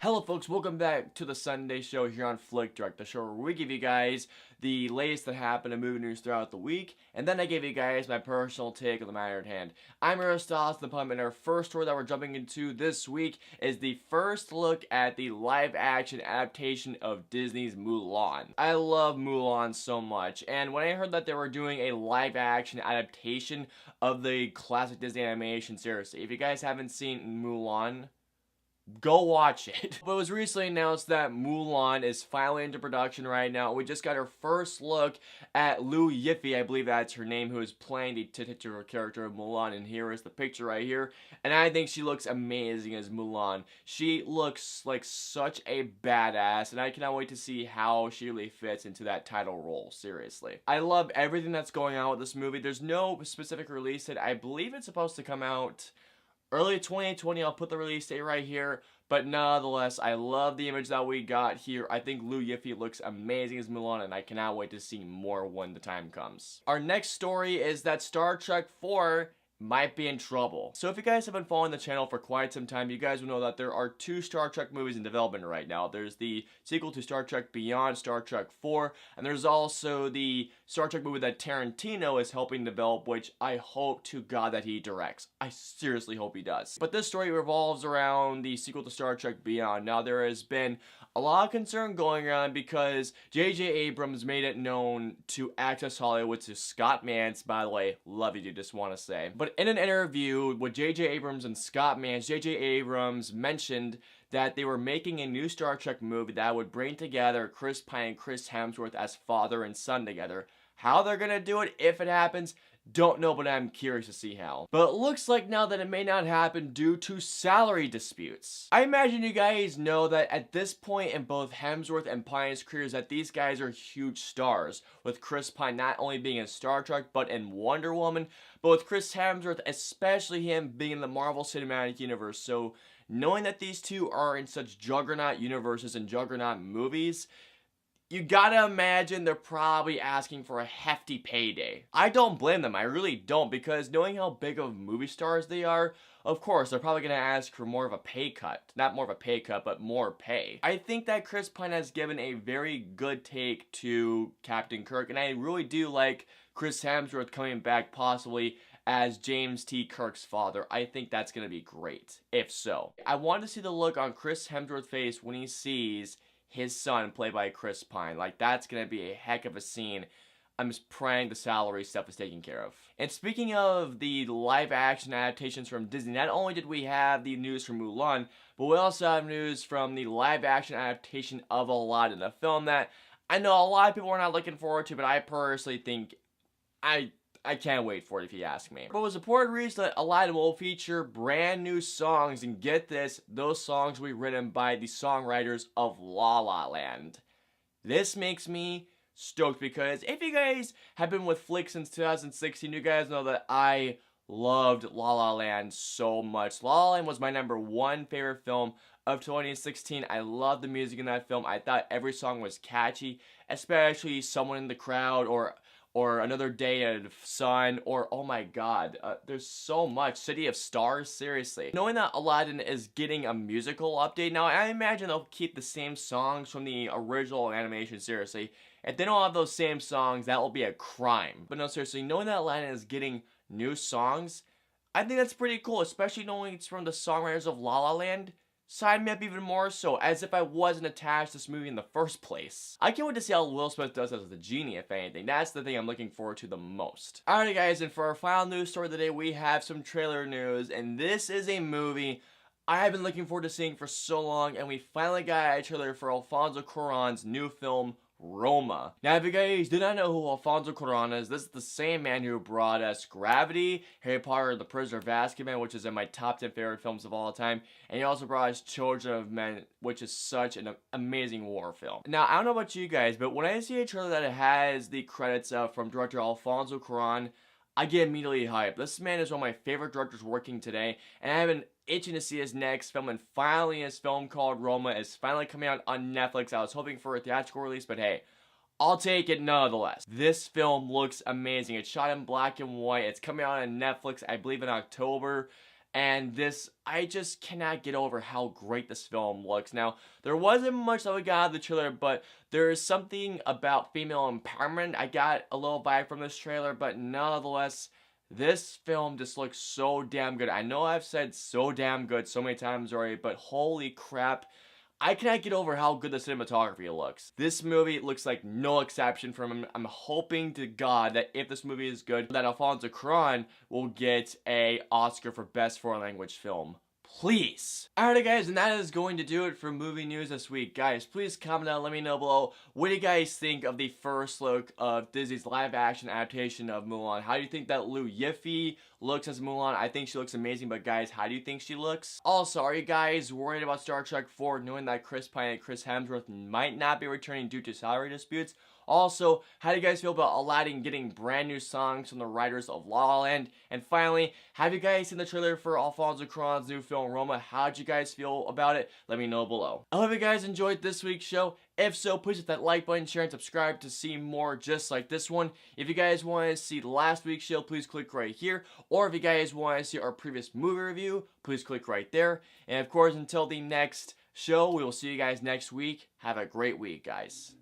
Hello folks, welcome back to the Sunday show here on FlickDirect, the show where we give you guys the latest that happened in movie news throughout the week, and then I give you guys my personal take on the matter at hand. I'm Aristotle, the Pump, and our first story that we're jumping into this week is the first look at the live-action adaptation of Disney's Mulan. I love Mulan so much, and when I heard that they were doing a live-action adaptation of the classic Disney animation, seriously, if you guys haven't seen Mulan, go watch it. But it was recently announced that Mulan is finally into production right now. We just got our first look at Liu Yifei, I believe that's her name, who is playing the titular character of Mulan, and here is the picture right here. And I think she looks amazing as Mulan. She looks like such a badass, and I cannot wait to see how she really fits into that title role, seriously. I love everything that's going on with this movie. There's no specific release date. I believe it's supposed to come out early 2020, I'll put the release date right here, but nonetheless, I love the image that we got here. I think Liu Yifei looks amazing as Mulan, and I cannot wait to see more when the time comes. Our next story is that Star Trek 4 might be in trouble. So if you guys have been following the channel for quite some time, you guys will know that there are two Star Trek movies in development right now. There's the sequel to Star Trek Beyond, Star Trek 4, and there's also the Star Trek movie that Tarantino is helping develop, which I hope to God that he directs. I seriously hope he does. But this story revolves around the sequel to Star Trek Beyond. Now, there has been a lot of concern going on because J.J. Abrams made it known to Access Hollywood, to Scott Mantz, by the way, love you dude, just want to say. But in an interview with J.J. Abrams and Scott Mantz, J.J. Abrams mentioned that they were making a new Star Trek movie that would bring together Chris Pine and Chris Hemsworth as father and son together. How they're gonna do it, if it happens, don't know, but I'm curious to see how. But it looks like now that it may not happen due to salary disputes. I imagine you guys know that at this point in both Hemsworth and Pine's careers that these guys are huge stars, with Chris Pine not only being in Star Trek but in Wonder Woman, but with Chris Hemsworth, especially him being in the Marvel Cinematic Universe. So knowing that these two are in such juggernaut universes and juggernaut movies, you gotta imagine they're probably asking for a hefty payday. I don't blame them, I really don't, because knowing how big of movie stars they are, of course, they're probably gonna ask for more of a pay cut. Not more of a pay cut, but more pay. I think that Chris Pine has given a very good take to Captain Kirk, and I really do like Chris Hemsworth coming back possibly as James T. Kirk's father. I think that's gonna be great, if so. I want to see the look on Chris Hemsworth's face when he sees his son played by Chris Pine. Like, that's gonna be a heck of a scene. I'm just praying the salary stuff is taken care of. And speaking of the live action adaptations from Disney, not only did we have the news from Mulan, but we also have news from the live action adaptation of Aladdin, a film that I know a lot of people are not looking forward to, but I personally think I can't wait for it if you ask me. But it was reported recently that Aladdin will feature brand new songs, and get this, those songs will be written by the songwriters of La La Land. This makes me stoked because if you guys have been with Flick since 2016, you guys know that I loved La La Land so much. La La Land was my #1 favorite film of 2016. I loved the music in that film. I thought every song was catchy, especially Someone in the Crowd, or Another Day of Sun, or oh my god, there's so much. City of Stars, seriously. Knowing that Aladdin is getting a musical update now, I imagine they'll keep the same songs from the original animation, seriously. If they don't have those same songs, that will be a crime. But no, seriously, knowing that Aladdin is getting new songs, I think that's pretty cool, especially knowing it's from the songwriters of La La Land. Sign me up even more so, as if I wasn't attached to this movie in the first place. I can't wait to see how Will Smith does as the genie, if anything. That's the thing I'm looking forward to the most. Alright guys, and for our final news story of the day, we have some trailer news, and this is a movie I have been looking forward to seeing for so long, and we finally got a trailer for Alfonso Cuarón's new film, Roma. Now, if you guys do not know who Alfonso Cuarón is, this is the same man who brought us Gravity, Harry Potter and the Prisoner of Azkaban, which is in my top 10 favorite films of all time, and he also brought us Children of Men, which is such an amazing war film. Now, I don't know about you guys, but when I see a trailer that has the credits from director Alfonso Cuarón, I get immediately hyped. This man is one of my favorite directors working today, and I have been itching to see his next film, and finally his film called Roma is finally coming out on Netflix. I was hoping for a theatrical release, but hey, I'll take it nonetheless. This film looks amazing. It's shot in black and white. It's coming out on Netflix, I believe, in October. And this, I just cannot get over how great this film looks. Now, there wasn't much that we got out of the trailer, but there is something about female empowerment. I got a little vibe from this trailer, but nonetheless, this film just looks so damn good. I know I've said so damn good so many times already, but holy crap. I cannot get over how good the cinematography looks. This movie looks like no exception from him. I'm hoping to God that if this movie is good, that Alfonso Cuarón will get an Oscar for Best Foreign Language Film. Please. Alright guys, and that is going to do it for movie news this week. Guys, please comment down, let me know below, what do you guys think of the first look of Disney's live action adaptation of Mulan? How do you think that Liu Yifei looks as Mulan? I think she looks amazing, but guys, how do you think she looks? Also, are you guys worried about Star Trek 4 knowing that Chris Pine and Chris Hemsworth might not be returning due to salary disputes? Also, how do you guys feel about Aladdin getting brand new songs from the writers of La La Land? And finally, have you guys seen the trailer for Alfonso Cuarón's new film Roma? How'd you guys feel about it? Let me know below. I hope you guys enjoyed this week's show. If so, please hit that like button, share, and subscribe to see more just like this one. If you guys want to see last week's show, please click right here. Or if you guys want to see our previous movie review, please click right there. And of course, until the next show, we will see you guys next week. Have a great week, guys.